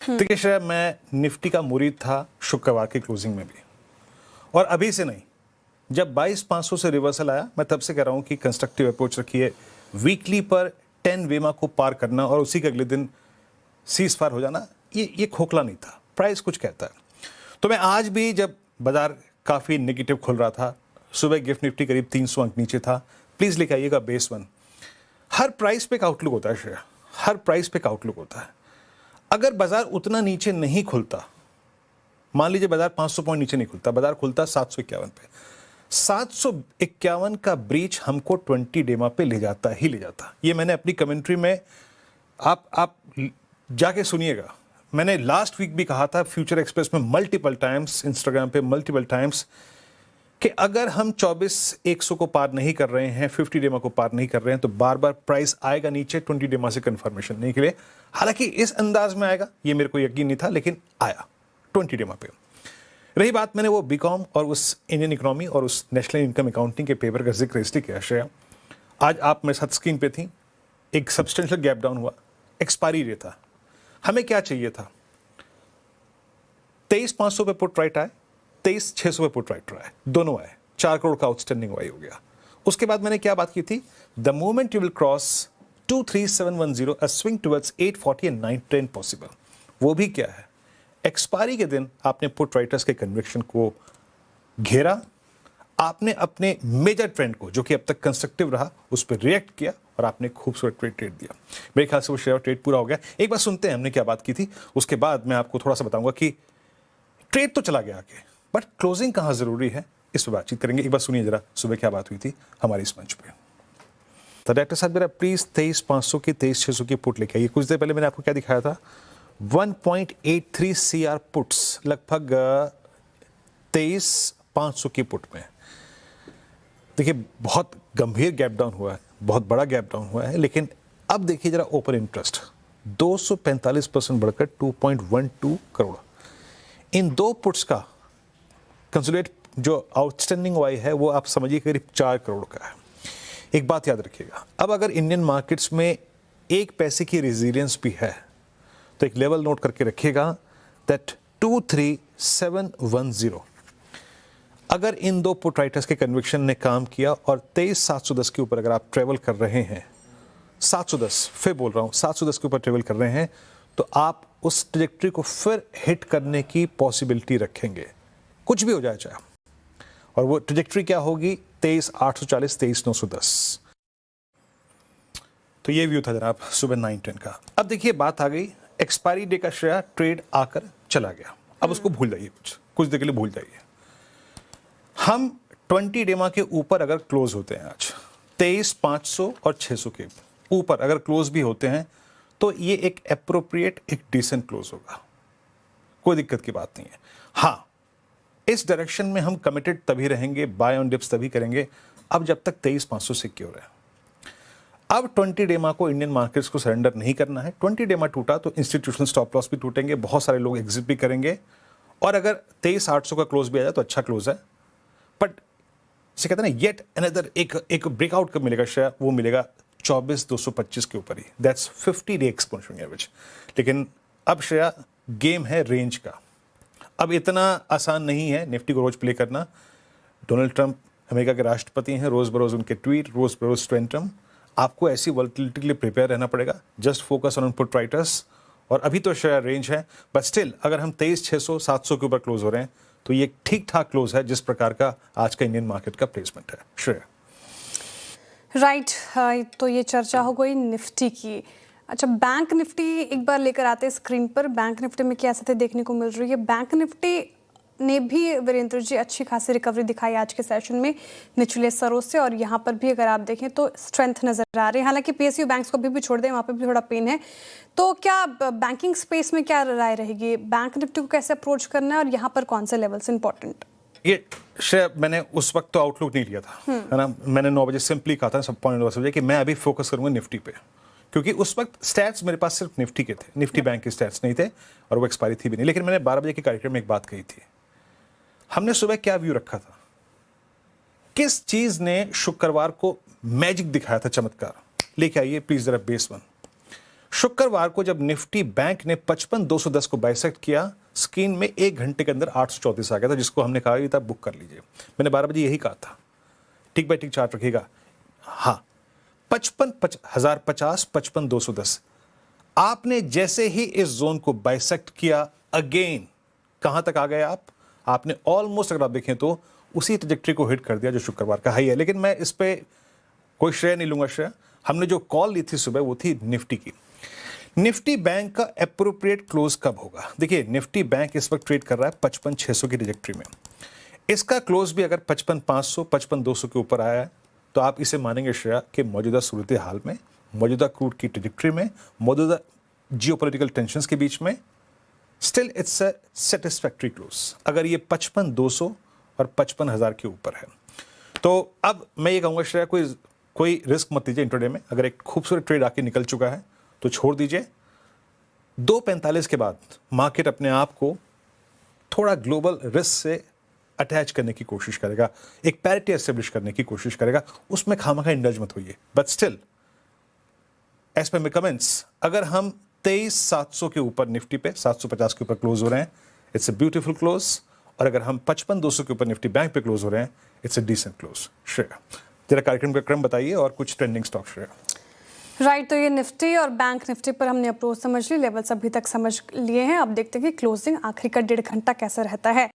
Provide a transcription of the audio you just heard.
देखिए श्रेया, मैं निफ्टी का मुरीद था शुक्रवार की क्लोजिंग में भी, और अभी से नहीं। जब 22,500 से रिवर्सल आया, मैं तब से कह रहा हूं कि कंस्ट्रक्टिव अप्रोच रखिए। वीकली पर 10 वेमा को पार करना और उसी के अगले दिन सीज फायर हो जाना, ये खोखला नहीं था। प्राइस कुछ कहता है। तो मैं आज भी, जब बाजार काफ़ी नेगेटिव खुल रहा था, सुबह गिफ्ट निफ्टी करीब 300 अंक नीचे था, प्लीज़ लेके आइएगा बेस 1। हर प्राइस पे एक आउटलुक होता है श्रेया, हर प्राइस पे एक आउटलुक होता है। अगर बाजार उतना नीचे नहीं खुलता, मान लीजिए बाजार 500 पॉइंट नीचे नहीं खुलता, बाजार खुलता 751 पे, 751 का ब्रीच हमको 20 डेमा पे ले जाता ही ले जाता। ये मैंने अपनी कमेंट्री में, आप जाके सुनिएगा, मैंने लास्ट वीक भी कहा था फ्यूचर एक्सप्रेस में मल्टीपल टाइम्स, इंस्टाग्राम पे मल्टीपल टाइम्स, कि अगर हम 24,100 को पार नहीं कर रहे हैं, 50 डेमा को पार नहीं कर रहे हैं, तो बार बार प्राइस आएगा नीचे 20 डेमा से कंफर्मेशन नहीं के लिए। हालांकि इस अंदाज में आएगा ये मेरे को यकीन नहीं था, लेकिन आया 20 डेमा पे। रही बात, मैंने वो बीकॉम और उस इंडियन इकोनॉमी और उस नेशनल इनकम अकाउंटिंग के पेपर का जिक्र इसलिए किया श्रेया, आज आप मेरे साथ स्क्रीन पे थी, एक सब्सटेंशियल गैप डाउन हुआ, एक्सपायरी डे था। हमें क्या चाहिए था? 23,500 पे पुट राइट आए, 23,600 पे पुट राइट आए, दोनों आए, 4 करोड़ का आउटस्टैंडिंग वाई हो गया। उसके बाद मैंने क्या बात की थी? The moment you will cross 23,710, a swing towards 840 and 910 possible. वो भी क्या है? एक्सपायरी के दिन आपने पुट राइटर्स के कन्विक्शन को घेरा, आपने अपने मेजर ट्रेंड को, जो कि अब तक कंस्ट्रक्टिव रहा, उस पर रिएक्ट किया और आपने खूबसूरत ट्रेड दिया। मेरे ख्याल से वो शेयर ट्रेड पूरा हो गया। एक बार सुनते हैं हमने क्या बात की थी, उसके बाद मैं आपको थोड़ा सा बताऊंगा कि ट्रेड तो चला गया आगे, बट क्लोजिंग कहाँ जरूरी है, इस पर बातचीत करेंगे। एक बार सुनिए जरा सुबह क्या बात हुई थी हमारी इस मंच पे। तो डायरेक्टर साहब, मेरा प्लीज 23,500 की 23,600 की पुट लेके आइए। कुछ देर पहले मैंने आपको क्या दिखाया था? 1.83 CR पुट्स, लगभग 23,500 की पुट में। देखिए, बहुत गंभीर गैप डाउन हुआ है, बहुत बड़ा गैप डाउन हुआ है, लेकिन अब देखिए जरा ओपन इंटरेस्ट 245% बढ़कर 2.12 करोड़। इन दो पुट्स का कंसोलिडेट जो आउटस्टैंडिंग वाई है, वो आप समझिए करीब 4 करोड़ का है। एक बात याद रखिएगा, अब अगर इंडियन मार्केट्स में 1 पैसे की रेजिलियंस भी है, तो एक लेवल नोट करके रखिएगा, दैट 23,710, अगर इन दो पुट राइटर्स के कन्विक्शन ने काम किया और 23,710 के ऊपर अगर आप ट्रेवल कर रहे हैं, 710 फिर बोल रहा हूं, 710 के ऊपर ट्रेवल कर रहे हैं, तो आप उस ट्रैजेक्टरी को फिर हिट करने की पॉसिबिलिटी रखेंगे, कुछ भी हो जाए चाहे। और वो ट्रैजेक्टरी क्या होगी? 23,840, 23,910। तो ये व्यू था जनाब सुबह 9-10 का। अब देखिए बात आ गई एक्सपायरी डे का श्रेया, ट्रेड आकर चला गया, अब उसको भूल जाइए, कुछ देर के लिए भूल जाइए। हम 20 डेमा के ऊपर अगर क्लोज होते हैं आज, 23,500 और 600 के ऊपर अगर क्लोज भी होते हैं, तो ये एक एप्रोप्रिएट, एक डिसेंट क्लोज होगा, कोई दिक्कत की बात नहीं है। हाँ, इस डायरेक्शन में हम कमिटेड तभी रहेंगे, बाय ऑन डिप्स तभी करेंगे, अब जब तक 23,500 सिक्योर है। अब 20 डेमा को इंडियन मार्केट्स को सरेंडर नहीं करना है। 20 डेमा टूटा तो इंस्टीट्यूशनल स्टॉप लॉस भी टूटेंगे, बहुत सारे लोग एग्जिट भी करेंगे, और अगर 23,800 का क्लोज भी आ जाए तो अच्छा क्लोज है। बट इसे कहते हैं ना, येट अनदर एक ब्रेकआउट कब मिलेगा श्रेया? वो मिलेगा 24,225 के ऊपर ही, दैट्स 50 डे एक्सपोनेंशियल एवरेज। लेकिन अब श्रेया गेम है रेंज का, अब इतना आसान नहीं है निफ्टी को रोज प्ले करना। डोनाल्ड ट्रंप अमेरिका के राष्ट्रपति हैं, रोज बरोज उनके ट्वीट, रोज बरोज ट्वेंटम, आपको ऐसी वॉलेटिलिटी के लिए प्रिपेयर रहना पड़ेगा। Just focus on put writers, और अभी तो शेयर रेंज है, बट स्टिल अगर हम 23,600, 700 के ऊपर क्लोज हो रहे हैं, तो ये ठीक ठाक क्लोज है जिस प्रकार का आज का इंडियन मार्केट का प्लेसमेंट है श्रेया। राइट, तो ये चर्चा हो गई निफ्टी की। अच्छा, बैंक निफ्टी एक बार लेकर आते हैं स्क्रीन पर। बैंक निफ्टी में क्या स्थिति देखने को मिल रही है? बैंक निफ्टी ने भी वीरेंद्र जी अच्छी खासी रिकवरी दिखाई आज के सेशन में निचले स्तरों से, और यहाँ पर भी अगर आप देखें तो स्ट्रेंथ नजर आ रही है। हालांकि पीएसयू बैंक्स को भी छोड़ दें, वहाँ पर भी थोड़ा पेन है। तो क्या बैंकिंग स्पेस में क्या राय रहेगी? बैंक निफ्टी को कैसे अप्रोच करना है और यहाँ पर कौन से लेवल्स इंपॉर्टेंट? ये श्रेया, मैंने उस वक्त तो आउटलुक नहीं लिया था, है ना। मैंने 9 बजे सिंपली कहा था, सब पॉइंट बजे कि मैं अभी फोकस करूंगा निफ्टी पे, क्योंकि उस वक्त स्टैट्स मेरे पास सिर्फ निफ्टी के थे, निफ्टी बैंक के स्टैट्स नहीं थे, और वो एक्सपायरी थी भी नहीं। लेकिन मैंने 12 बजे के कार्यक्रम में एक बात कही थी। हमने सुबह क्या व्यू रखा था? किस चीज ने शुक्रवार को मैजिक दिखाया था, चमत्कार? लेके आइए प्लीज जरा बेस 1। शुक्रवार को जब निफ्टी बैंक ने 55,210 को बाइसेक्ट किया, स्क्रीन में 1 घंटे के अंदर 834 आ गया था, जिसको हमने कहा था बुक कर लीजिए। मैंने 12 बजे यही कहा था, टिक बाय टिक चार्ट रखिएगा। हाँ, 55,210 आपने जैसे ही इस जोन को बाइसेक्ट किया, अगेन कहां तक आ गए आपने ऑलमोस्ट, अगर आप देखें तो उसी ट्रैजेक्टरी को हिट कर दिया जो शुक्रवार का हाई है। लेकिन मैं इस पे कोई श्रेय नहीं लूंगा। श्रेय हमने जो कॉल ली थी सुबह वो थी निफ्टी की। निफ्टी बैंक का एप्रोप्रिएट क्लोज कब होगा? देखिए, निफ्टी बैंक इस वक्त ट्रेड कर रहा है 55,600 की ट्रैजेक्टरी में। इसका क्लोज भी अगर 55,500 55,200 के ऊपर आया है तो आप इसे मानेंगे श्रेया कि मौजूदा सूरत हाल में, मौजूदा क्रूड की ट्रैजेक्टरी में, मौजूदा जियोपॉलिटिकल टेंशंस के बीच में still it's a satisfactory close, अगर ये 55,200 और 55,000 के ऊपर है। तो अब मैं ये कहूँगा श्रेया, कोई रिस्क मत लीजिए इंट्राडे में। अगर एक खूबसूरत ट्रेड आके निकल चुका है तो छोड़ दीजिए। 2:45 के बाद मार्केट अपने आप को थोड़ा ग्लोबल रिस्क से अटैच करने की कोशिश करेगा, एक पैरिटी एस्टेब्लिश करने की कोशिश करेगा, उसमें खामखा इंडल्ज मत होइए। But still as per my comments, अगर हम 23,700 के ऊपर निफ्टी पे 750 के ऊपर क्लोज हो रहे हैं, इट्स अ ब्यूटीफुल क्लोज। और अगर हम 55,200 के ऊपर निफ्टी बैंक पे क्लोज हो रहे हैं, it's a decent close. Shreya, जरा कार्यक्रम का क्रम बताइए और कुछ ट्रेंडिंग स्टॉक। श्रेया, राइट, तो ये निफ्टी और बैंक निफ्टी पर हमने अप्रोच समझ ली, लेवल्स अभी तक समझ लिए हैं। अब देखते हैं कि क्लोजिंग आखिरी का 1.5 घंटा कैसा रहता है।